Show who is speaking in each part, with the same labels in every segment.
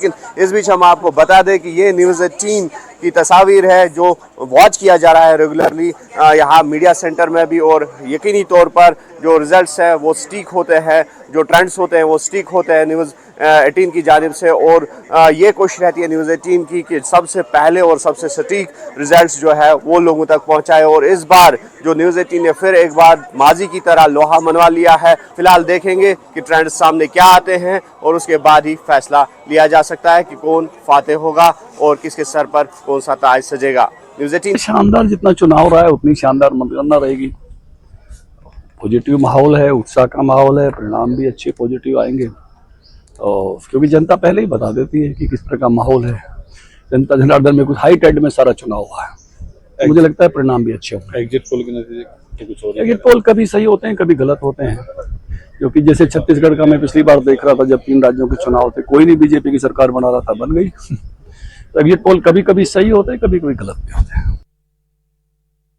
Speaker 1: लेकिन इस बीच हम आपको बता दें कि ये न्यूज़ 18 की तस्वीर है जो वॉच किया जा रहा है रेगुलरली यहाँ मीडिया सेंटर में भी, और यकीनी तौर पर जो रिजल्ट्स हैं वो स्टिक होते हैं, जो ट्रेंड्स होते हैं वो स्टिक होते हैं न्यूज़ 18 की जानिब से। और ये कोशिश रहती है न्यूज़ 18 की कि सबसे पहले और सबसे सटीक रिजल्ट्स जो है वो लोगों तक पहुंचाए। और इस बार जो न्यूज़ 18 ने फिर एक बार माजी की तरह लोहा मनवा लिया है। फिलहाल देखेंगे कि ट्रेंड्स सामने क्या आते हैं और उसके बाद ही फैसला लिया जा सकता है कि कौन फाते होगा और किसके सर पर कौन सा ताज सजेगा। न्यूज़ 18
Speaker 2: शानदार, जितना चुनाव रहा है उतनी शानदार मतगणना रहेगी। पॉजिटिव माहौल है, उत्साह का माहौल है, परिणाम भी अच्छे पॉजिटिव आएंगे। और क्योंकि जनता पहले ही बता देती है कि किस तरह का माहौल है। जनता जनार्दन में कुछ हाई टाइड में सारा चुनाव हुआ है, मुझे लगता है परिणाम भी अच्छे होंगे।
Speaker 3: एग्जिट पोल के नतीजे तो कुछ और
Speaker 2: एग्जिट पोल कभी सही होते हैं कभी गलत होते हैं, क्योंकि जैसे छत्तीसगढ़ का मैं पिछली बार देख रहा था जब 3 राज्यों के चुनाव थे, कोई नहीं बीजेपी की सरकार बना रहा था, बन गई। तो एग्जिट पोल कभी कभी सही होते हैं, कभी कभी गलत भी होते हैं।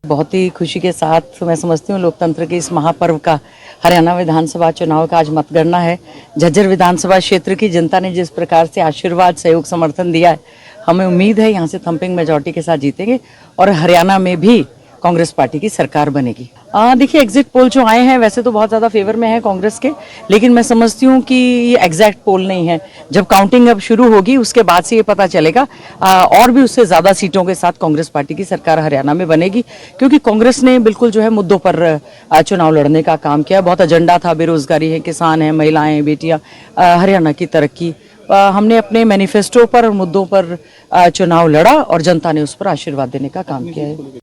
Speaker 4: बहुत ही खुशी के साथ मैं समझती हूँ लोकतंत्र के इस महापर्व का हरियाणा विधानसभा चुनाव का आज मतगणना है। झज्जर विधानसभा क्षेत्र की जनता ने जिस प्रकार से आशीर्वाद, सहयोग, समर्थन दिया है, हमें उम्मीद है यहाँ से थंपिंग मेजॉरिटी के साथ जीतेंगे और हरियाणा में भी कांग्रेस पार्टी की सरकार बनेगी। देखिए, एग्जिट पोल जो आए हैं वैसे तो बहुत ज़्यादा फेवर में है कांग्रेस के, लेकिन मैं समझती हूँ कि ये एग्जैक्ट पोल नहीं है। जब काउंटिंग अब शुरू होगी उसके बाद से ये पता चलेगा और भी उससे ज़्यादा सीटों के साथ कांग्रेस पार्टी की सरकार हरियाणा में बनेगी, क्योंकि कांग्रेस ने बिल्कुल जो है मुद्दों पर चुनाव लड़ने का काम किया। बहुत एजेंडा था, बेरोजगारी है, किसान हैं, महिलाएं, बेटियाँ, हरियाणा की तरक्की। हमने अपने मैनिफेस्टो पर और मुद्दों पर चुनाव लड़ा और जनता ने उस पर आशीर्वाद देने का काम किया है।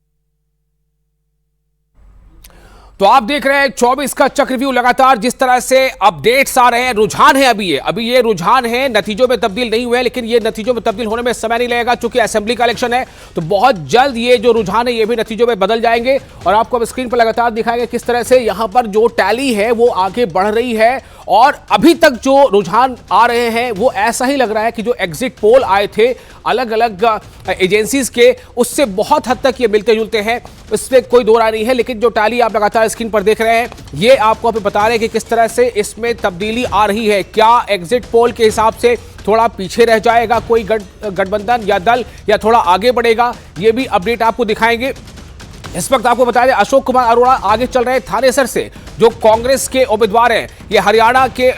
Speaker 5: तो आप देख रहे हैं 24 का चक्रव्यूह। लगातार जिस तरह से अपडेट्स आ रहे हैं, रुझान है अभी ये रुझान है, नतीजों में तब्दील नहीं हुए, लेकिन ये नतीजों में तब्दील होने में समय नहीं लगेगा, क्योंकि असेंबली का इलेक्शन है। तो बहुत जल्द ये जो रुझान है ये भी नतीजों में बदल जाएंगे और आपको अब स्क्रीन पर लगातार दिखाएंगे किस तरह से यहां पर जो टैली है वो आगे बढ़ रही है। और अभी तक जो रुझान आ रहे हैं वो ऐसा ही लग रहा है कि जो एग्जिट पोल आए थे अलग अलग एजेंसीज के, उससे बहुत हद तक ये मिलते जुलते हैं, इसमें कोई दो राय नहीं है। लेकिन जो टैली आप लगातार स्क्रीन पर देख रहे हैं ये आपको अभी बता रहे हैं कि किस तरह से इसमें तब्दीली आ रही है। क्या एग्जिट पोल के हिसाब से थोड़ा पीछे रह जाएगा कोई गठबंधन या दल, या थोड़ा आगे बढ़ेगा, ये भी अपडेट आपको दिखाएंगे। इस वक्त आपको बता दें अशोक कुमार अरोड़ा आगे चल रहे हैं थानेसर से, जो कांग्रेस के उम्मीदवार हैं। ये हरियाणा के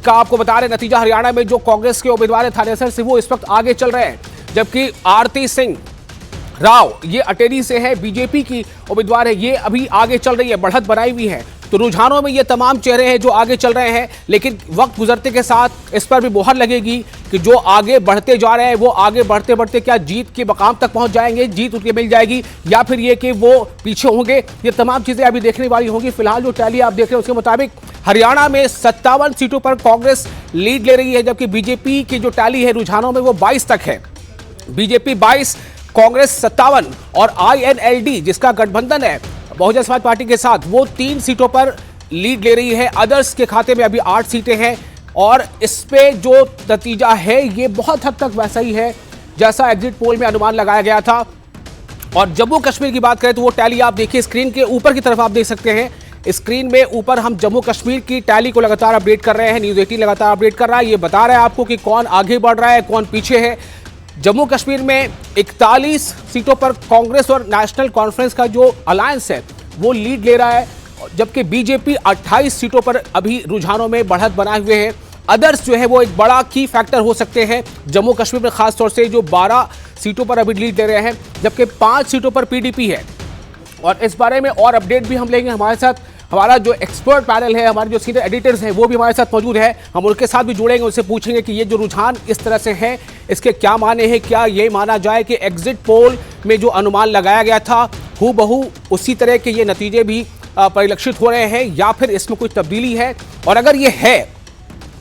Speaker 5: का आपको बता रहे नतीजा, हरियाणा में जो कांग्रेस के उम्मीदवार हैं थानेसर से वो इस वक्त आगे चल रहे हैं, जबकि आरती सिंह राव ये अटेरी से है, बीजेपी की उम्मीदवार है, ये अभी आगे चल रही है, बढ़त बनाई हुई है। तो रुझानों में ये तमाम चेहरे हैं जो आगे चल रहे हैं, लेकिन वक्त गुजरते के साथ इस पर भी मोहर लगेगी कि जो आगे बढ़ते जा रहे हैं वो आगे बढ़ते बढ़ते क्या जीत के मकाम तक पहुंच जाएंगे, जीत उनके मिल जाएगी, या फिर ये कि वो पीछे होंगे। ये तमाम चीजें अभी देखने वाली होंगी। फिलहाल जो टैली आप देख रहे हैं उसके मुताबिक हरियाणा में 57 सीटों पर कांग्रेस लीड ले रही है, जबकि बीजेपी की जो टैली है रुझानों में वो 22 तक है। बीजेपी 22, कांग्रेस 57 और INLD जिसका गठबंधन है बहुजन समाज पार्टी के साथ, वो 3 सीटों पर लीड ले रही है। अदर्स के खाते में अभी 8 सीटें हैं और इस पे जो नतीजा है ये बहुत हद तक वैसा ही है जैसा एग्जिट पोल में अनुमान लगाया गया था। और जम्मू कश्मीर की बात करें तो वो टैली आप देखिए स्क्रीन के ऊपर की तरफ आप देख सकते हैं। स्क्रीन में ऊपर हम जम्मू कश्मीर की टैली को लगातार अपडेट कर रहे हैं, न्यूज़ 18 लगातार अपडेट कर रहा है, ये बता रहा है आपको कि कौन आगे बढ़ रहा है कौन पीछे है। जम्मू कश्मीर में 41 सीटों पर कांग्रेस और नेशनल कॉन्फ्रेंस का जो अलायंस है वो लीड ले रहा है, जबकि बीजेपी 28 सीटों पर अभी रुझानों में बढ़त बनाए हुए हैं। अदर्स जो है वो एक बड़ा की फैक्टर हो सकते हैं जम्मू कश्मीर में, खासतौर से जो 12 सीटों पर अभी लीड ले रहे हैं, जबकि 5 सीटों पर PDP है। और इस बारे में और अपडेट भी हम लेंगे। हमारे साथ हमारा जो एक्सपर्ट पैनल है, हमारे जो सीनियर एडिटर्स हैं वो भी हमारे साथ मौजूद है, हम उनके साथ भी जुड़ेंगे, उनसे पूछेंगे कि ये जो रुझान इस तरह से है इसके क्या माने हैं। क्या ये माना जाए कि एग्जिट पोल में जो अनुमान लगाया गया था हूबहू उसी तरह के ये नतीजे भी परिलक्षित हो रहे हैं, या फिर इसमें कुछ तब्दीली है, और अगर ये है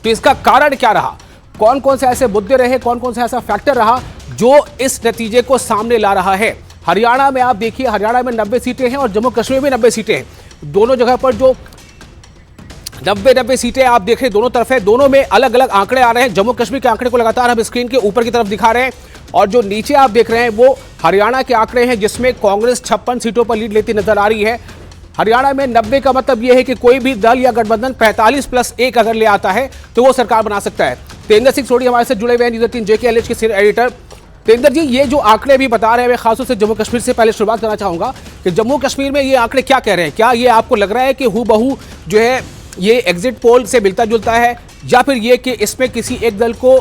Speaker 5: तो इसका कारण क्या रहा, कौन कौन से ऐसे मुद्दे रहे, कौन कौन से ऐसा फैक्टर रहा जो इस नतीजे को सामने ला रहा है। हरियाणा में आप देखिए, हरियाणा में 90 सीटें हैं और जम्मू कश्मीर में 90 सीटें हैं। दोनों जगह पर जो 90 सीटें आप देख रहे हैं दोनों तरफ है, दोनों में अलग अलग आंकड़े आ रहे हैं। जम्मू कश्मीर के आंकड़े को लगातार हम स्क्रीन के ऊपर की तरफ दिखा रहे हैं, और जो नीचे आप देख रहे हैं वो हरियाणा के आंकड़े हैं, जिसमें कांग्रेस 56 सीटों पर लीड लेती नजर आ रही है। हरियाणा में 90 का मतलब यह है कि कोई भी दल या गठबंधन 45+1 अगर ले आता है तो वो सरकार बना सकता है। तेंदर सिंह सोढी हमारे साथ जुड़े हुए हैं, न्यूज़ 18 JKLH के सीनियर एडिटर। तेंदर जी, ये जो आंकड़े भी बता रहे हैं, मैं खासतौर से जम्मू कश्मीर से पहले शुरुआत करना चाहूंगा कि जम्मू कश्मीर में ये आंकड़े क्या कह रहे हैं? क्या ये आपको लग रहा है कि हूबहू जो है ये एग्जिट पोल से मिलता जुलता है, या फिर ये कि इसमें किसी एक दल को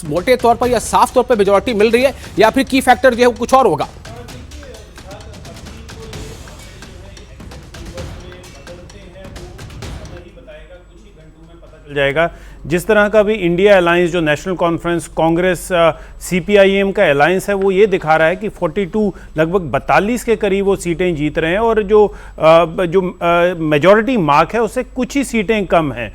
Speaker 5: मोटे तौर पर या साफ तौर पर मेजोरिटी मिल रही है, या फिर की फैक्टर जो है कुछ और होगा?
Speaker 6: जाएगा। जिस तरह का भी इंडिया अलायंस, जो नेशनल कॉन्फ्रेंस, कांग्रेस, CPIM का अलायंस है, वो ये दिखा रहा है कि 42 लगभग 42 के करीब वो सीटें जीत रहे हैं, और जो मेजॉरिटी मार्क है उससे कुछ ही सीटें कम हैं।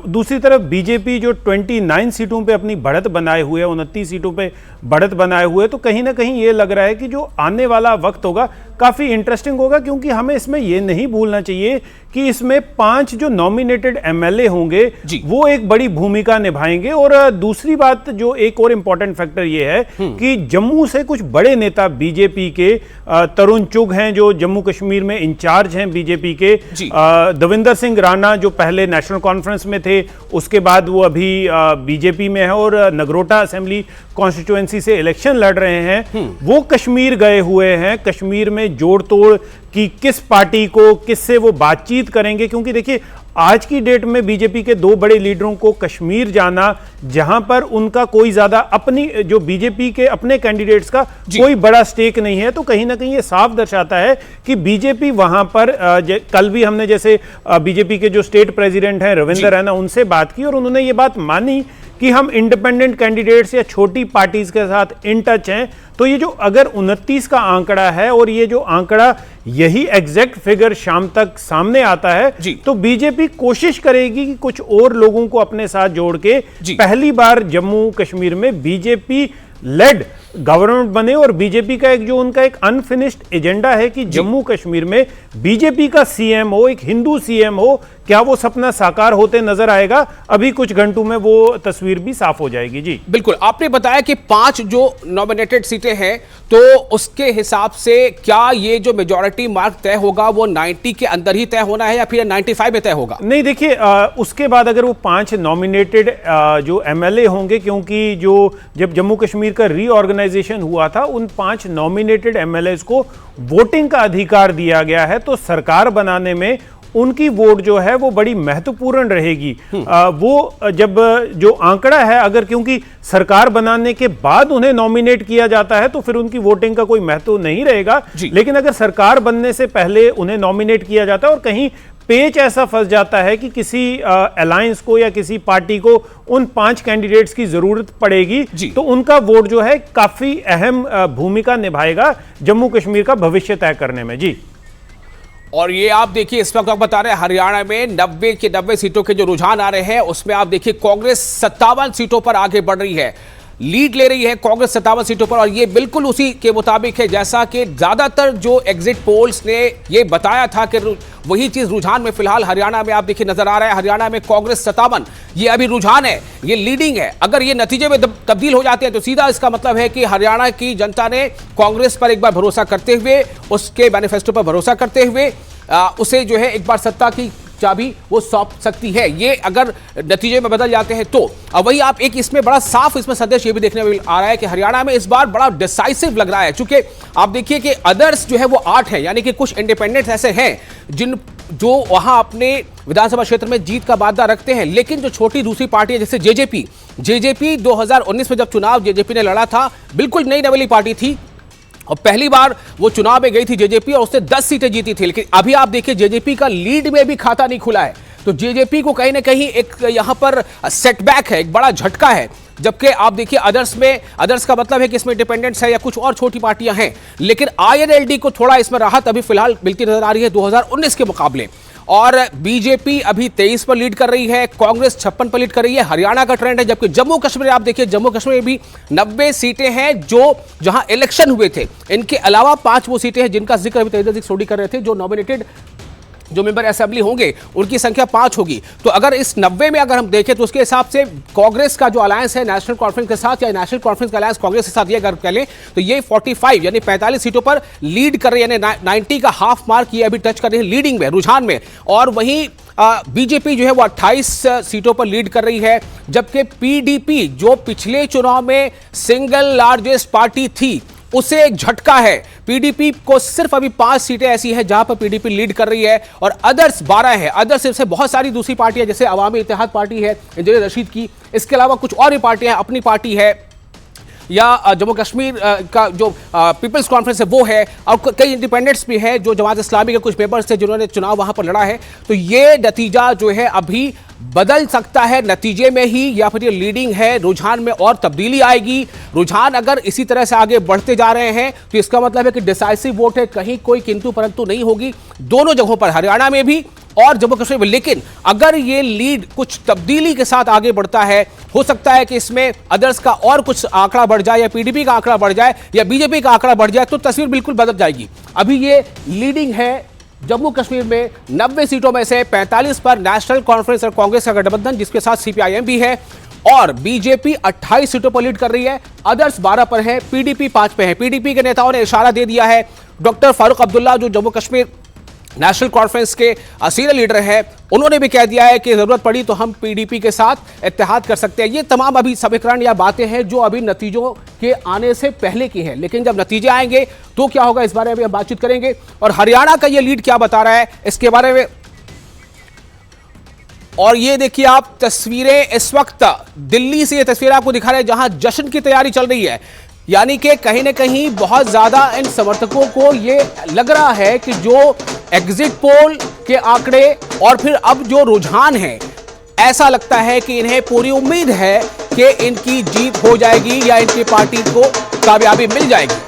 Speaker 6: दूसरी तरफ बीजेपी जो 29 सीटों पे अपनी बढ़त बनाए हुए है, 29 सीटों पे बढ़त बनाए हुए, तो कहीं ना कहीं ये लग रहा है कि जो आने वाला वक्त होगा काफ़ी इंटरेस्टिंग होगा, क्योंकि हमें इसमें ये नहीं भूलना चाहिए कि इसमें 5 जो नॉमिनेटेड MLA होंगे वो एक बड़ी भूमिका निभाएंगे। और दूसरी बात, जो एक और इंपॉर्टेंट फैक्टर ये है कि जम्मू से कुछ बड़े नेता बीजेपी के, तरुण चुग हैं जो जम्मू कश्मीर में इंचार्ज हैं बीजेपी के, दविंदर सिंह राणा जो पहले नेशनल कॉन्फ्रेंस में थे, उसके बाद वो अभी बीजेपी में है, और नगरोटा असेंबली कॉन्स्टिट्यूएंसी से इलेक्शन लड़ रहे हैं, वो कश्मीर गए हुए हैं। कश्मीर में जोड़ तोड़ कि किस पार्टी को किससे वो बातचीत करेंगे, क्योंकि देखिए आज की डेट में बीजेपी के 2 बड़े लीडरों को कश्मीर जाना, जहां पर उनका कोई ज्यादा अपनी, जो बीजेपी के अपने कैंडिडेट्स का कोई बड़ा स्टेक नहीं है, तो कहीं ना कहीं ये साफ दर्शाता है कि बीजेपी वहां पर, कल भी हमने जैसे बीजेपी के जो स्टेट प्रेसिडेंट हैं रविंदर रैना, उनसे बात की और उन्होंने ये बात मानी कि हम इंडिपेंडेंट कैंडिडेट्स या छोटी पार्टीज के साथ इन टच हैं। तो ये जो अगर 29 का आंकड़ा है, और ये जो आंकड़ा यही एग्जैक्ट फिगर शाम तक सामने आता है, तो बीजेपी कोशिश करेगी कि कुछ और लोगों को अपने साथ जोड़ के पहली बार जम्मू कश्मीर में बीजेपी लेड गवर्नमेंट बने। और बीजेपी का एक जो उनका एक अनफिनिश्ड एजेंडा है कि जम्मू कश्मीर में बीजेपी का CM हो, एक हिंदू CM हो, क्या वो सपना साकार होते नजर आएगा? अभी कुछ घंटों में वो तस्वीर भी साफ हो जाएगी। जी
Speaker 5: बिल्कुल, आपने बताया कि 5 जो नॉमिनेटेड सीटें हैं, तो उसके हिसाब से क्या ये जो मेजॉरिटी मार्क तय होगा वो 90 के अंदर ही तय होना है या फिर 95 में तय होगा?
Speaker 6: नहीं, देखिए उसके बाद अगर वो 5 नॉमिनेटेड जो MLA होंगे, क्योंकि जो जब जम्मू कश्मीर का रीऑर्गेनाइजेशन हुआ था, उन 5 नॉमिनेटेड MLAs को वोटिंग का अधिकार दिया गया है, तो सरकार बनाने में उनकी वोट जो है वो बड़ी महत्वपूर्ण रहेगी। वो जब जो आंकड़ा है, अगर क्योंकि सरकार बनाने के बाद उन्हें नॉमिनेट किया जाता है तो फिर उनकी वोटिंग का कोई महत्व नहीं रहेगा, लेकिन अगर सरकार बनने से पहले उन्हें नॉमिनेट किया जाता है और कहीं पेच ऐसा फंस जाता है कि किसी अलायंस को या किसी पार्टी को उन 5 कैंडिडेट्स की जरूरत पड़ेगी, तो उनका वोट जो है काफी अहम भूमिका निभाएगा जम्मू कश्मीर का भविष्य तय करने में। जी,
Speaker 5: और ये आप देखिए, इस वक्त आप बता रहे हैं हरियाणा में 90 के 90 सीटों के जो रुझान आ रहे हैं, उसमें आप देखिए कांग्रेस 57 सीटों पर आगे बढ़ रही है, लीड ले रही है कांग्रेस 57 सीटों पर। और ये बिल्कुल उसी के मुताबिक है जैसा कि ज्यादातर जो एग्जिट पोल्स ने ये बताया था कि वही चीज रुझान में फिलहाल हरियाणा में आप देखिए नजर आ रहा है। हरियाणा में कांग्रेस 57, ये अभी रुझान है, ये लीडिंग है। अगर ये नतीजे में तब्दील हो जाते हैं तो सीधा इसका मतलब है कि हरियाणा की जनता ने कांग्रेस पर एक बार भरोसा करते हुए, उसके मैनिफेस्टो पर भरोसा करते हुए उसे जो है एक बार सत्ता की चाबी वो सौंप सकती है। ये अगर नतीजे में बदल जाते हैं तो वही आप एक इसमें बड़ा साफ इसमें संदेश ये भी देखने में आ रहा है कि हरियाणा में इस बार बड़ा डिसाइसिव लग रहा है, क्योंकि आप देखिए कि अदर्स जो है वो 8 है, यानी कि कुछ इंडिपेंडेंट्स ऐसे हैं जो वहां अपने विधानसभा क्षेत्र में जीत का वादा रखते हैं, लेकिन जो छोटी दूसरी पार्टी है जैसे जेजेपी 2019 में जब चुनाव जेजेपी ने लड़ा था, बिल्कुल नई नवेली पार्टी थी और पहली बार वो चुनाव में गई थी जेजेपी और उसने 10 सीटें जीती थी। लेकिन अभी आप देखिए जेजेपी का लीड में भी खाता नहीं खुला है, तो जेजेपी को कहीं ना कहीं एक यहां पर सेटबैक है, एक बड़ा झटका है। जबकि आप देखिए अदर्स का मतलब है कि इसमें इंडिपेंडेंट्स है या कुछ और छोटी पार्टियां हैं, लेकिन INLD को थोड़ा इसमें राहत अभी फिलहाल मिलती नजर आ रही है 2019 के मुकाबले। और बीजेपी अभी 23 पर लीड कर रही है, कांग्रेस 56 पर लीड कर रही है। हरियाणा का ट्रेंड है, जबकि जम्मू कश्मीर आप देखिए, जम्मू कश्मीर में भी 90 सीटें हैं जो जहां इलेक्शन हुए थे। इनके अलावा 5 वो सीटें हैं जिनका जिक्र अभी तेंदर सिंह सोढी कर रहे थे, जो नॉमिनेटेड जो मेंबर असेंबली होंगे उनकी संख्या 5 होगी। तो अगर इस 90 में अगर हम देखें तो उसके हिसाब से कांग्रेस का जो अलायंस है नेशनल कॉन्फ्रेंस के साथ या नेशनल कॉन्फ्रेंस का अलायंस कांग्रेस के साथ ये अगर कह लें तो ये 45 यानी 45 सीटों पर लीड कर रही है, यानी 90 का हाफ मार्क ये अभी टच कर रही है लीडिंग में, रुझान में। और वहीं बीजेपी जो है वो 28 सीटों पर लीड कर रही है, जबकि पीडीपी जो पिछले चुनाव में सिंगल लार्जेस्ट पार्टी थी उसे एक झटका है। पीडीपी को सिर्फ अभी 5 सीटें ऐसी हैं जहां पर पीडीपी लीड कर रही है और अदर्स 12 है। अदर्स से बहुत सारी दूसरी पार्टियां जैसे अवामी इत्तेहाद पार्टी है इंजीनियर रशीद की, इसके अलावा कुछ और भी पार्टियां, अपनी पार्टी है या जम्मू कश्मीर का जो पीपल्स कॉन्फ्रेंस है वो है, और कई इंडिपेंडेंट्स भी है जो जमात इस्लामी के कुछ मेंबर्स थे जिन्होंने चुनाव वहां पर लड़ा है। तो ये नतीजा जो है अभी बदल सकता है नतीजे में ही, या फिर ये लीडिंग है, रुझान में और तब्दीली आएगी। रुझान अगर इसी तरह से आगे बढ़ते जा रहे हैं तो इसका मतलब है कि डिसाइसिव वोट है, कहीं कोई किंतु परंतु नहीं होगी दोनों जगहों पर, हरियाणा में भी और जम्मू कश्मीर में। लेकिन अगर ये लीड कुछ तब्दीली के साथ आगे बढ़ता है, हो सकता है कि इसमें अदर्स का और कुछ आंकड़ा बढ़ जाए या पीडीपी का आंकड़ा बढ़ जाए या बीजेपी का आंकड़ा बढ़ जाए, तो तस्वीर बिल्कुल बदल जाएगी। अभी ये लीडिंग है जम्मू कश्मीर में 90 सीटों में से 45 पर नेशनल कॉन्फ्रेंस और कांग्रेस का गठबंधन जिसके साथ सीपीआईएम भी है, और बीजेपी 28 सीटों पर लीड कर रही है, अदर्स 12 पर है, पीडीपी 5 पे है। पीडीपी के नेताओं ने इशारा दे दिया है, डॉक्टर फारूक अब्दुल्ला जो जम्मू कश्मीर नेशनल कॉन्फ्रेंस के सीनियर लीडर हैं, उन्होंने भी कह दिया है कि जरूरत पड़ी तो हम पीडीपी के साथ इत्तेहाद कर सकते हैं। ये तमाम अभी समीकरण या बातें हैं जो अभी नतीजों के आने से पहले की हैं, लेकिन जब नतीजे आएंगे तो क्या होगा इस बारे में हम बातचीत करेंगे। और हरियाणा का ये लीड क्या बता रहा है इसके बारे में, और ये देखिए आप तस्वीरें इस वक्त दिल्ली से, ये तस्वीरें आपको दिखा रहे हैं जहां जश्न की तैयारी चल रही है। यानी कि कहीं ना कहीं बहुत ज्यादा इन समर्थकों को ये लग रहा है कि जो एग्जिट पोल के आंकड़े और फिर अब जो रुझान है, ऐसा लगता है कि इन्हें पूरी उम्मीद है कि इनकी जीत हो जाएगी या इनकी पार्टी को कामयाबी मिल जाएगी।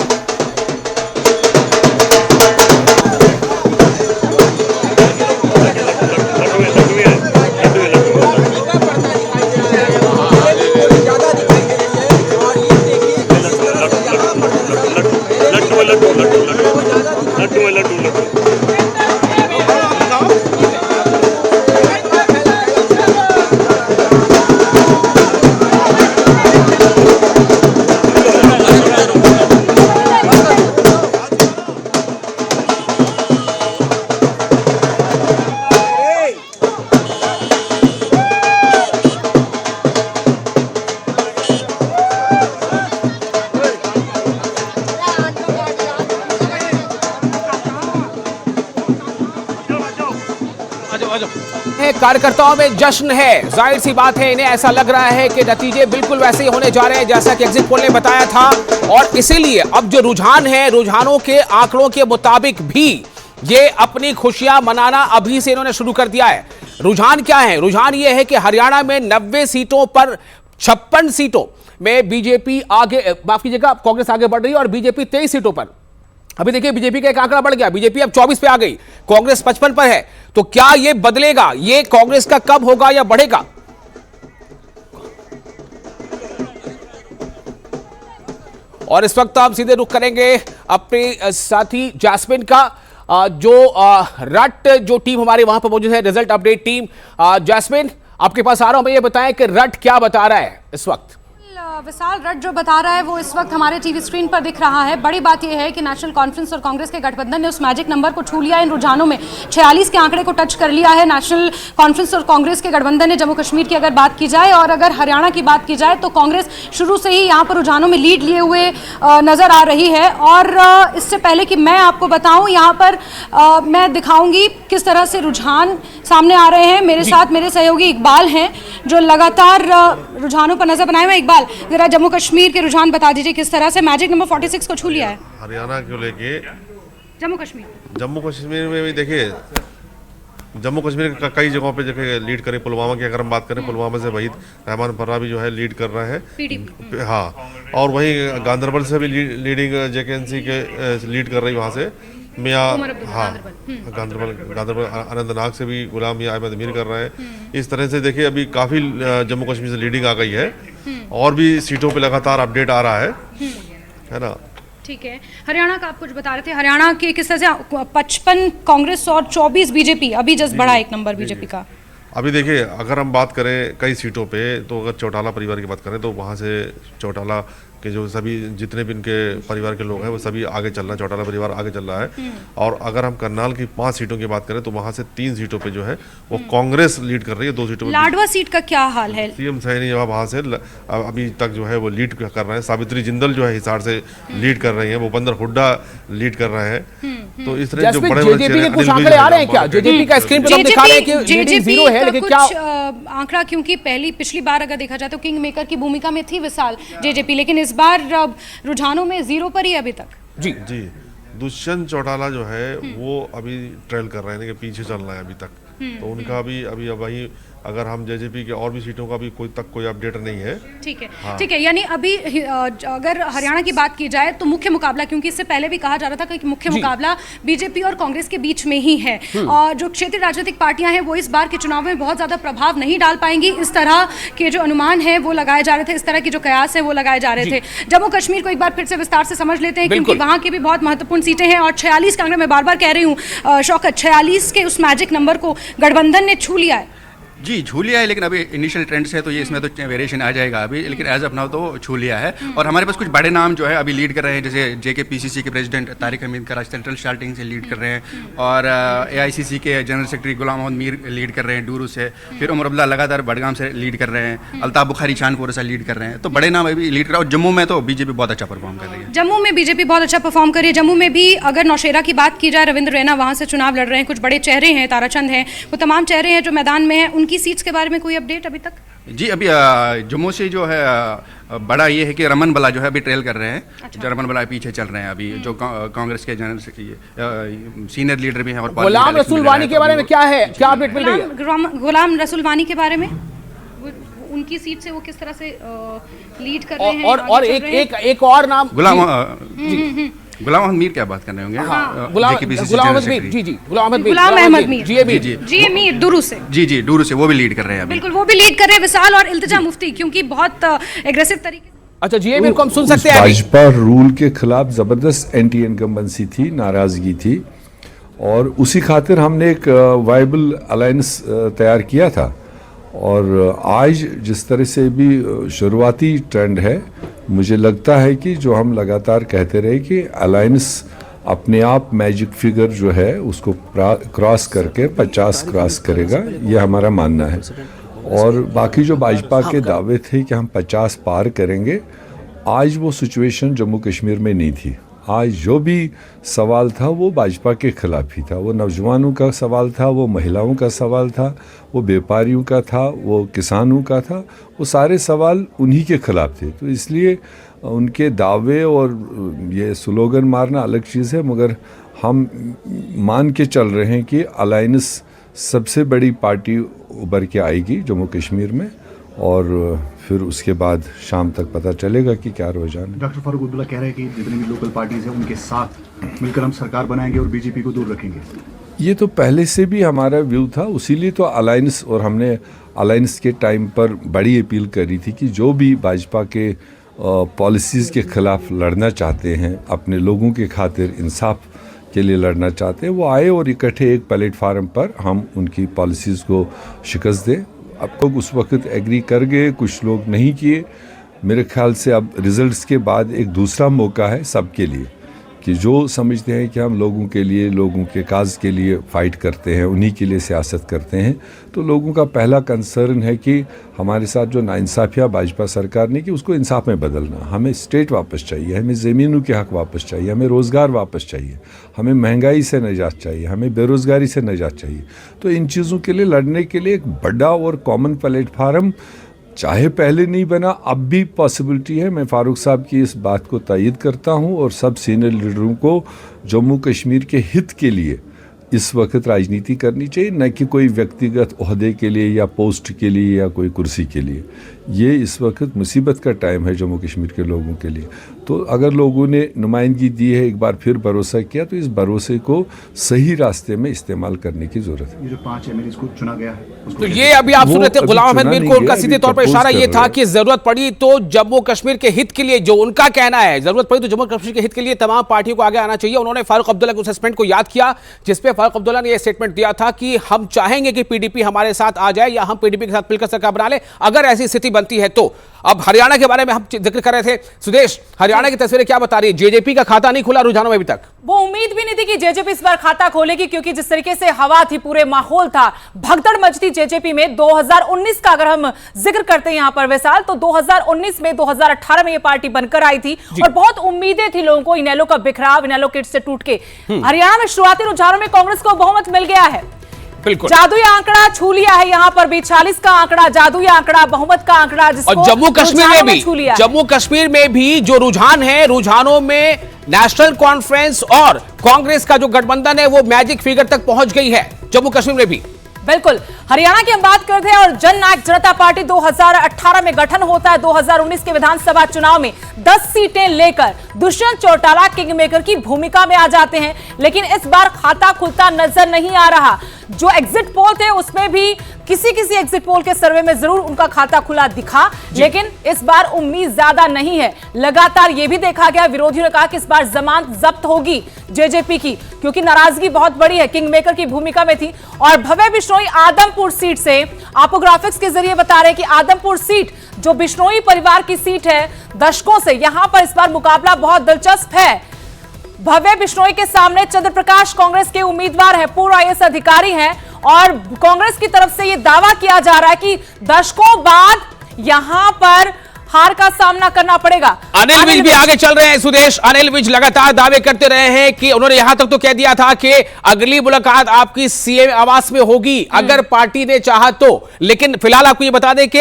Speaker 5: कार्यकर्ताओं में जश्न है, जाहिर सी बात है इन्हें ऐसा लग रहा है कि नतीजे बिल्कुल वैसे ही होने जा रहे हैं जैसा कि एग्जिट पोल ने बताया था, और इसीलिए अब जो रुझान है, रुझानों के आंकड़ों के मुताबिक भी ये अपनी खुशियां मनाना अभी से इन्होंने शुरू कर दिया है। रुझान क्या है? रुझान ये है कि हरियाणा में 90 सीटों पर 56 सीटों में बीजेपी आगे, माफ कीजिएगा, कांग्रेस आगे बढ़ रही है और बीजेपी 23 सीटों पर। अभी देखिए बीजेपी का एक आंकड़ा बढ़ गया, बीजेपी अब 24 पे आ गई, कांग्रेस 55 पर है। तो क्या ये बदलेगा? ये कांग्रेस का कब होगा या बढ़ेगा? और इस वक्त हम सीधे रुख करेंगे अपने साथी जैस्मिन का, जो रट जो टीम हमारी वहां पर मौजूद है, रिजल्ट अपडेट टीम। जैस्मिन, आपके पास आ रहा हूं, मैं ये बताएं कि रट क्या बता रहा है इस वक्त?
Speaker 7: विशाल, रट जो बता रहा है वो इस वक्त हमारे टीवी स्क्रीन पर दिख रहा है। बड़ी बात यह है कि नेशनल कॉन्फ्रेंस और कांग्रेस के गठबंधन ने उस मैजिक नंबर को छू लिया। इन रुझानों में 46 के आंकड़े को टच कर लिया है। नेशनल कॉन्फ्रेंस और कांग्रेस के गठबंधन ने जम्मू कश्मीर की अगर बात की जाए और अगर हरियाणा की बात की जाए तो कांग्रेस शुरू से ही यहाँ पर रुझानों में लीड लिए हुए नजर आ रही है। और इससे पहले कि मैं आपको बताऊँ, यहाँ पर मैं दिखाऊंगी किस तरह से रुझान सामने आ रहे हैं। मेरे साथ मेरे सहयोगी इकबाल हैं जो लगातार रुझानों पर नजर बनाए हुए। इकबाल, जरा जम्मू कश्मीर के रुझान बता दीजिए किस तरह से मैजिक नंबर 46 को छू लिया है
Speaker 8: हरियाणा को लेके।
Speaker 7: जम्मू कश्मीर में भी देखिए,
Speaker 8: जम्मू कश्मीर का कई जगहों पे देखिए लीड करे। पुलवामा की अगर हम बात करें, पुलवामा से वहीद रहमान पर्रा भी जो है लीड कर रहे हैं, हाँ। और वहीं गांधरबल से भी लीडिंग जेकेएनसी के लीड कर रही वहाँ से मियाँ, हाँ, गांधरबल अनंतनाग से भी गुलाम मियाँ अहमद अमीर कर रहे हैं। इस तरह से देखिए अभी काफ़ी जम्मू कश्मीर से लीडिंग आ गई है और भी सीटों पे लगातार अपडेट आ रहा है ना।
Speaker 7: ठीक है, हरियाणा का आप कुछ बता रहे थे, हरियाणा के किस तरह से 55 कांग्रेस और 24 बीजेपी, अभी जस्ट बढ़ा एक नंबर बीजेपी का।
Speaker 8: अभी देखिए, अगर हम बात करें कई सीटों पे, तो अगर चौटाला परिवार की बात करें तो वहाँ से चौटाला के जो सभी जितने भी इनके परिवार के लोग हैं वो सभी आगे चल रहे हैं, चौटाला परिवार आगे चल रहा है। और अगर हम करनाल की 5 सीटों की बात करें तो वहाँ से 3 सीटों पे जो है वो कांग्रेस लीड कर रही है, 2 सीटों पे
Speaker 7: लाडवा सीट का क्या हाल है?
Speaker 8: सीएम सैनी वहाँ से अभी तक जो है वो लीड कर रहे हैं। सावित्री जिंदल जो है हिसार से लीड कर रही है, भूपेंद्र हुड्डा लीड कर रहे हैं। तो इस तरह जो बड़े बड़े
Speaker 5: जेजेपी के कुछ आंकड़े आ रहे हैं क्या? जेजेपी का स्क्रीन पर दिखा रहे हैं कि लीडिंग जीरो है, लेकिन क्या
Speaker 7: आंकड़ा, क्योंकि पिछली बार अगर देखा जाए तो किंग मेकर की भूमिका में थी विशाल जेजेपी, लेकिन इस बार रुझानों में 0 पर ही अभी तक।
Speaker 8: जी दुष्यंत चौटाला जो है वो अभी ट्रेल कर रहे हैं कि पीछे चल रहे हैं अभी तक। तो उनका अभी वही, अगर हम जेजेपी के और भी सीटों का भी कोई अपडेट नहीं है। ठीक है, हाँ। ठीक है, यानी अभी अगर हरियाणा की बात की जाए तो मुख्य मुकाबला, क्योंकि इससे पहले भी कहा जा रहा था कि मुख्य मुकाबला बीजेपी और कांग्रेस के बीच में ही है, और जो क्षेत्रीय राजनीतिक पार्टियां हैं वो इस बार के चुनाव में बहुत ज्यादा प्रभाव नहीं डाल पाएंगी, इस तरह के जो अनुमान है वो लगाए जा रहे थे, इस तरह की जो कयास है वो लगाए जा रहे थे। जम्मू कश्मीर को एक बार फिर से विस्तार से समझ लेते हैं, क्योंकि वहां की भी बहुत महत्वपूर्ण सीटें हैं, और 46 का आंकड़ा मैं बार बार कह रही हूँ शौकत, 46 के उस मैजिक नंबर को गठबंधन ने छू लिया है।
Speaker 9: जी छू लिया है, लेकिन अभी इनिशियल ट्रेंड्स है तो ये इसमें तो वेरिएशन आ जाएगा अभी, लेकिन एज ऑफ नाउ तो छू लिया है। और हमारे पास कुछ बड़े नाम जो है अभी लीड कर रहे हैं, जैसे JKPCC के president Tariq Hamid Karachi central starting से लीड कर रहे हैं, और AICC के जनरल सेक्रेटरी गुलाम मोहम्मद मीर लीड कर रहे हैं डूरू से, फिर उमर अब्दुल्ला लगातार बडगाम से लीड कर रहे हैं, अल्ताफ बुखारी शानपुर से लीड कर रहे हैं। तो बड़े नाम अभी लीड कर रहे हैं। और जम्मू में तो बीजेपी बहुत अच्छा परफॉर्म कर रही है।
Speaker 7: जम्मू में बीजेपी बहुत अच्छा परफॉर्म कर रही है। जम्मू में भी अगर नौशेरा की बात की जाए, रविंद्र रैना वहाँ से चुनाव लड़ रहे हैं, कुछ बड़े चेहरे हैं, ताराचंद हैं, वो तमाम चेहरे हैं जो मैदान में हैं। उनकी सीट्स के बारे में कोई अपडेट अभी तक?
Speaker 9: जी अभी जम्मू से जो है बड़ा ये है कि रमन बला जो है अभी ट्रेल कर रहे हैं। अच्छा। रमन बला पीछे चल रहे हैं अभी, जो कांग्रेस के जनरल सीनियर लीडर भी हैं। और
Speaker 5: गुलाम रसूल वानी के बारे में क्या है, क्या अपडेट मिल रही है?
Speaker 7: गुलाम रसूल वानी के बारे में उनकी सीट से वो किस तरह से लीड कर रहे हैं?
Speaker 5: और एक और नाम
Speaker 9: गुलाम अहमद मीर क्या बात कर रहे होंगे?
Speaker 5: गुलाम अहमद मीर, जी गुलाम अहमद मीर,
Speaker 7: जी मीर डूरू से,
Speaker 9: जी डूरू से वो भी लीड कर रहे हैं अभी।
Speaker 7: बिल्कुल वो भी लीड कर रहे हैं, विशाल और इल्तिजा मुफ्ती, क्योंकि बहुत एग्रेसिव तरीके से।
Speaker 5: अच्छा जी मीर को हम सुन सकते हैं।
Speaker 10: भाजपा रूल के खिलाफ जबरदस्त एंटी इनकम्बेंसी थी, नाराजगी थी, और उसी खातिर हमने एक वायबल अलायंस तैयार किया था। और आज जिस तरह से भी शुरुआती ट्रेंड है, मुझे लगता है कि जो हम लगातार कहते रहे कि अलायंस अपने आप मैजिक फिगर जो है उसको क्रॉस करके 50 क्रॉस करेगा, ये हमारा मानना है। और बाकी जो भाजपा के दावे थे कि हम 50 पार करेंगे, आज वो सिचुएशन जम्मू कश्मीर में नहीं थी। आज जो भी सवाल था वो भाजपा के खिलाफ ही था। वो नौजवानों का सवाल था, वो महिलाओं का सवाल था, वो व्यापारियों का था, वो किसानों का था, वो सारे सवाल उन्हीं के खिलाफ थे। तो इसलिए उनके दावे और ये स्लोगन मारना अलग चीज़ है, मगर हम मान के चल रहे हैं कि अलायंस सबसे बड़ी पार्टी उभर के आएगी जम्मू कश्मीर में, और फिर उसके बाद शाम तक पता चलेगा कि क्या रुझान है।
Speaker 11: डॉक्टर फारूक अब्दुल्ला कह रहे हैं कि जितने भी लोकल पार्टीज हैं उनके साथ मिलकर हम सरकार बनाएंगे और बीजेपी को दूर रखेंगे।
Speaker 10: ये तो पहले से भी हमारा व्यू था, उसीलिए तो अलायंस, और हमने अलायंस के टाइम पर बड़ी अपील करी थी कि जो भी भाजपा के पॉलिसीज़ के ख़िलाफ़ लड़ना चाहते हैं, अपने लोगों के खातिर इंसाफ के लिए लड़ना चाहते हैं, वो आए और इकट्ठे एक प्लेटफार्म पर हम उनकी पॉलिसीज़ को शिकस्त दें। अब लोग उस वक्त एग्री कर गए, कुछ लोग नहीं किए। मेरे ख्याल से अब रिज़ल्ट्स के बाद एक दूसरा मौका है सबके लिए कि जो समझते हैं कि हम लोगों के लिए, लोगों के काज के लिए फ़ाइट करते हैं, उन्हीं के लिए सियासत करते हैं, तो लोगों का पहला कंसर्न है कि हमारे साथ जो नाइंसाफ़िया भाजपा सरकार ने कि उसको इंसाफ में बदलना। हमें स्टेट वापस चाहिए, हमें ज़मीनों के हक़ वापस चाहिए, हमें रोज़गार वापस चाहिए, हमें महंगाई से निजात चाहिए, हमें बेरोज़गारी से निजात चाहिए। तो इन चीज़ों के लिए लड़ने के लिए एक बड़ा और कॉमन प्लेटफार्म चाहे पहले नहीं बना, अब भी पॉसिबिलिटी है। मैं फारूक साहब की इस बात को तायद करता हूं, और सब सीनियर लीडरों को जम्मू कश्मीर के हित के लिए इस वक्त राजनीति करनी चाहिए, न कि कोई व्यक्तिगत ओहदे के लिए या पोस्ट के लिए या कोई कुर्सी के लिए। ये इस वक्त मुसीबत का टाइम है जम्मू कश्मीर के लोगों के लिए। तो अगर लोगों ने नुमाइंदगी दी है, एक बार फिर भरोसा किया, तो इस भरोसे को सही रास्ते में इस्तेमाल करने की जरूरत है।
Speaker 11: ये जो 5 एमएलए को चुना गया है,
Speaker 5: तो ये अभी आप सुन रहे थे गुलाम अहमद मीर को, उनका सीधे तौर पर इशारा ये था कि जरूरत पड़ी तो जम्मू कश्मीर के हित के लिए, जो उनका कहना है, जरूरत पड़ी तो जम्मू कश्मीर के हित के लिए तमाम पार्टियों को आगे आना चाहिए। उन्होंने फारूक अब्दुल्ला के उस स्टेटमेंट को याद किया जिसपे फारूक अब्दुल्ला ने यह स्टेटमेंट दिया था कि हम चाहेंगे कि पीडीपी हमारे साथ आ जाए या हम पीडीपी के साथ मिलकर सरकार बना ले अगर ऐसी स्थिति बनती है तो। अब हरियाणा के बारे में हम जिक्र कर रहे थे, सुदेश, हरियाणा की तस्वीरें क्या बता रही है? जेजेपी का खाता नहीं खुला रुझानों में अभी तक।
Speaker 12: वो उम्मीद भी नहीं थी कि जेजेपी इस बार खाता खोलेगी, क्योंकि जिस तरीके से हवा थी, पूरे माहौल था, भगदड़ मचती जेजेपी में। 2019 का अगर हम जिक्र करते हैं यहां पर वैसाल, तो 2019 में 2018 में ये पार्टी बनकर आई थी और बहुत उम्मीदें थी लोगों को। इनेलो का बिखराव, इनेलो किट से टूट के हरियाणा में शुरुआती रुझानों में कांग्रेस को बहुमत मिल गया है।
Speaker 5: बिल्कुल
Speaker 12: जादुई आंकड़ा छू लिया है यहां पर भी, 46 का आंकड़ा, जादुई आंकड़ा, बहुमत का आंकड़ा, जिसको
Speaker 5: और जम्मू कश्मीर में भी जो रुझान है, रुझानों में नेशनल कॉन्फ्रेंस और कांग्रेस का जो गठबंधन है वो मैजिक फिगर तक पहुंच गई है जम्मू कश्मीर में भी।
Speaker 12: बिल्कुल, हरियाणा की हम बात करते हैं और जननायक जनता पार्टी 2018 में गठन होता है। 2019 के विधानसभा चुनाव में 10 सीटें लेकर दुष्यंत चौटाला किंग मेकर की भूमिका में आ जाते हैं, लेकिन इस बार खाता खुलता नजर नहीं आ रहा। जो एग्जिट पोल थे उसमें भी किसी एग्जिट पोल के सर्वे में जरूर उनका खाता खुला दिखा, लेकिन इस बार उम्मीद ज्यादा नहीं है। लगातार यह भी देखा गया, विरोधियों ने कहा कि इस बार जमानत जब्त होगी जेजेपी की, क्योंकि नाराजगी बहुत बड़ी है, किंग मेकर की भूमिका में थी। और भव्य बिश्नोई आदमपुर सीट से, आपको ग्राफिक्स के जरिए बता रहे हैं कि आदमपुर सीट जो बिश्नोई परिवार की सीट है दशकों से, यहां पर इस बार मुकाबला बहुत दिलचस्प है। भव्य बिश्नोई के सामने चंद्र प्रकाश कांग्रेस के उम्मीदवार हैं, पूर्व आईएएस अधिकारी हैं, और कांग्रेस की तरफ से यह दावा किया जा रहा है कि दशकों बाद यहां पर हार का सामना करना पड़ेगा।
Speaker 5: अनिल विज भी आगे चल रहे हैं सुदेश। अनिल विज लगातार दावे करते रहे हैं कि उन्होंने यहां तक तो कह दिया था कि अगली मुलाकात आपकी सीएम आवास में होगी अगर पार्टी ने चाहा तो। लेकिन फिलहाल आपको यह बता दें कि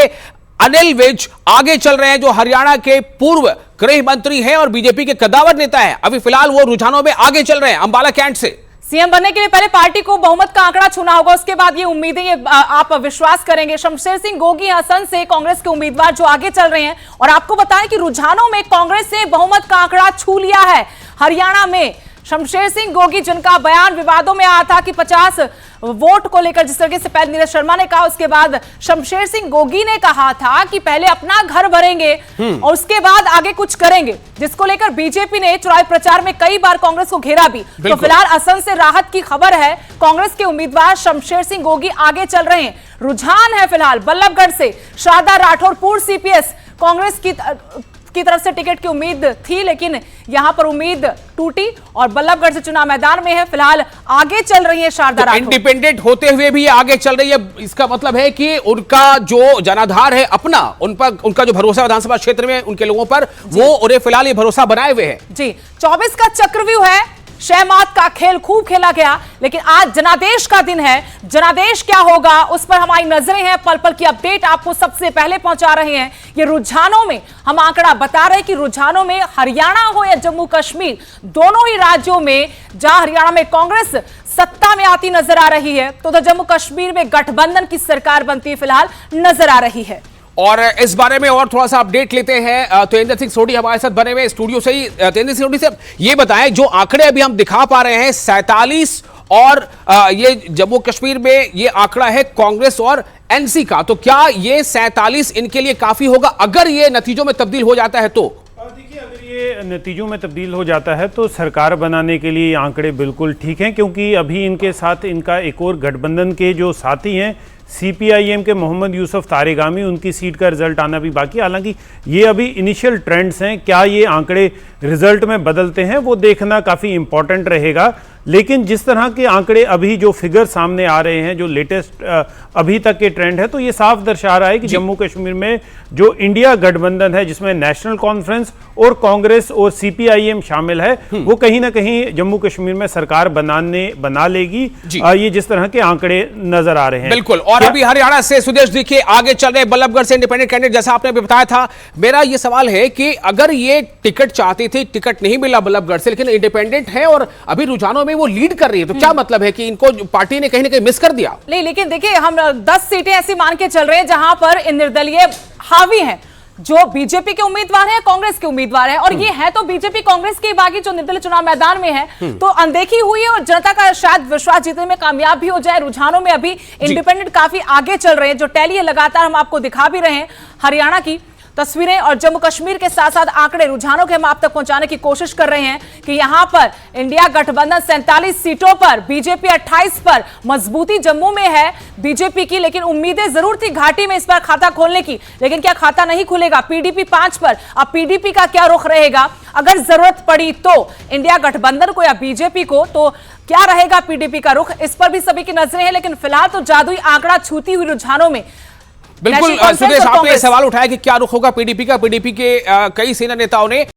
Speaker 5: अनिल विज आगे चल रहे हैं, जो हरियाणा के पूर्व गृह मंत्री हैं और बीजेपी के कद्दावर नेता हैं। अभी फिलहाल वो रुझानों में आगे चल रहे हैं अंबाला कैंट से।
Speaker 12: सीएम बनने के लिए पहले पार्टी को बहुमत का आंकड़ा छूना होगा, उसके बाद ये उम्मीदें, ये आप विश्वास करेंगे। शमशेर सिंह गोगी हसन से कांग्रेस के उम्मीदवार जो आगे चल रहे हैं, और आपको बताएं कि रुझानों में कांग्रेस ने बहुमत का आंकड़ा छू लिया है हरियाणा में। शमशेर सिंह गोगी, जिनका बयान विवादों में आया था कि 50 वोट को लेकर, जिस तरीके से पहले नीरज शर्मा ने कहा, उसके बाद शमशेर सिंह गोगी ने कहा था कि पहले अपना घर भरेंगे और उसके बाद आगे कुछ करेंगे, जिसको लेकर बीजेपी ने चुनावी प्रचार में कई बार कांग्रेस को घेरा भी। तो फिलहाल असम से राहत की खबर है, कांग्रेस के उम्मीदवार शमशेर सिंह गोगी आगे चल रहे हैं। रुझान है फिलहाल बल्लभगढ़ से शारदा राठौर, पूर्व सीपीएस, कांग्रेस की तरफ से टिकट की उम्मीद थी, लेकिन यहां पर उम्मीद टूटी और बल्लभगढ़ से चुनाव मैदान में है। फिलहाल आगे चल रही है शारदा राठौर।
Speaker 5: इंडिपेंडेंट होते हुए भी आगे चल रही है, इसका मतलब है कि उनका जो जनाधार है अपना, उन पर उनका जो भरोसा विधानसभा क्षेत्र में उनके लोगों पर, वो उन्हें फिलहाल ये भरोसा बनाए हुए है।
Speaker 12: जी, 24 का चक्रव्यूह है, शहमात का खेल खूब खेला गया, लेकिन आज जनादेश का दिन है। जनादेश क्या होगा उस पर हमारी नजरें हैं, पल पल की अपडेट आपको सबसे पहले पहुंचा रहे हैं। ये रुझानों में हम आंकड़ा बता रहे हैं कि रुझानों में हरियाणा हो या जम्मू कश्मीर, दोनों ही राज्यों में जहां हरियाणा में कांग्रेस सत्ता में आती नजर आ रही है, तो जम्मू कश्मीर में गठबंधन की सरकार बनती फिलहाल नजर आ रही है।
Speaker 5: और इस बारे में और थोड़ा सा अपडेट लेते हैं। तेंद्र सिंह सोढी हमारे साथ बने हुए स्टूडियो से ही। तेंद्र सिंह सोढी से ये बताएं, जो आंकड़े अभी हम दिखा पा रहे हैं 47 और ये जम्मू कश्मीर में ये आंकड़ा है कांग्रेस और एनसी का, तो क्या ये 47 इनके लिए काफी होगा अगर ये नतीजों में तब्दील हो जाता है तो?
Speaker 6: देखिए, अगर ये नतीजों में तब्दील हो जाता है तो सरकार बनाने के लिए आंकड़े बिल्कुल ठीक हैं, क्योंकि अभी इनके साथ इनका एक और गठबंधन के जो साथी हैं सीपीआईएम के मोहम्मद यूसुफ तारिगामी, उनकी सीट का रिजल्ट आना भी बाकी। हालांकि ये अभी इनिशियल ट्रेंड्स हैं, क्या ये आंकड़े रिजल्ट में बदलते हैं वो देखना काफ़ी इंपॉर्टेंट रहेगा। लेकिन जिस तरह के आंकड़े अभी जो फिगर सामने आ रहे हैं, जो लेटेस्ट अभी तक के ट्रेंड है, तो ये साफ दर्शा रहा है कि जम्मू कश्मीर में जो इंडिया गठबंधन है, जिसमें नेशनल कॉन्फ्रेंस और कांग्रेस और सीपीआईएम शामिल है, वो कहीं ना कहीं जम्मू कश्मीर में सरकार बना लेगी। ये जिस तरह के आंकड़े नजर आ रहे हैं।
Speaker 5: बिल्कुल। और अभी हरियाणा से सुदेश देखिए आगे चल रहे बल्लभगढ़ से इंडिपेंडेंट कैंडिडेट, जैसा आपने भी बताया था। मेरा ये सवाल है कि अगर ये टिकट चाहती थी, टिकट नहीं मिला बल्लभगढ़ से, लेकिन इंडिपेंडेंट है और अभी रुझानों में वो लीड कर रही है, तो क्या मतलब है कि इनको पार्टी ने कहीं ना कहीं मिस कर दिया?
Speaker 12: नहीं, लेकिन देखिए हम 10 सीटें ऐसी मान के चल रहे हैं जहां पर इन निर्दलीय हावी हैं, जो बीजेपी के उम्मीदवार हैं, कांग्रेस के उम्मीदवार हैं, और ये है तो बीजेपी कांग्रेस के, बाकी जो निर्दलीय चुनाव मैदान में है तो अनदेखी हुई है और जनता का शायद विश्वास जीतने में कामयाब भी हो जाए। रुझानों में अभी इंडिपेंडेंट काफी आगे चल रहे हैं, जो टैली है लगातार हम आपको दिखा भी रहे हैं। हरियाणा की तस्वीरें और जम्मू कश्मीर के साथ साथ आंकड़े रुझानों के हम आप तक पहुंचाने की कोशिश कर रहे हैं कि यहां पर इंडिया गठबंधन 47 सीटों पर, बीजेपी 28 पर, मजबूती जम्मू में है बीजेपी की, लेकिन उम्मीदें जरूर थी घाटी में इस बार खाता खोलने की, लेकिन क्या खाता नहीं खुलेगा? पीडीपी 5 पर, अब पीडीपी का क्या रुख रहेगा? अगर जरूरत पड़ी तो इंडिया गठबंधन को या बीजेपी को, तो क्या रहेगा पीडीपी का रुख? इस पर भी सभी की नजरें हैं, लेकिन फिलहाल तो जादुई आंकड़ा छूती हुई रुझानों में
Speaker 5: बिल्कुल सुदेश, आपने सवाल उठाया कि क्या रुख होगा पीडीपी का। पीडीपी के कई सीनियर नेताओं ने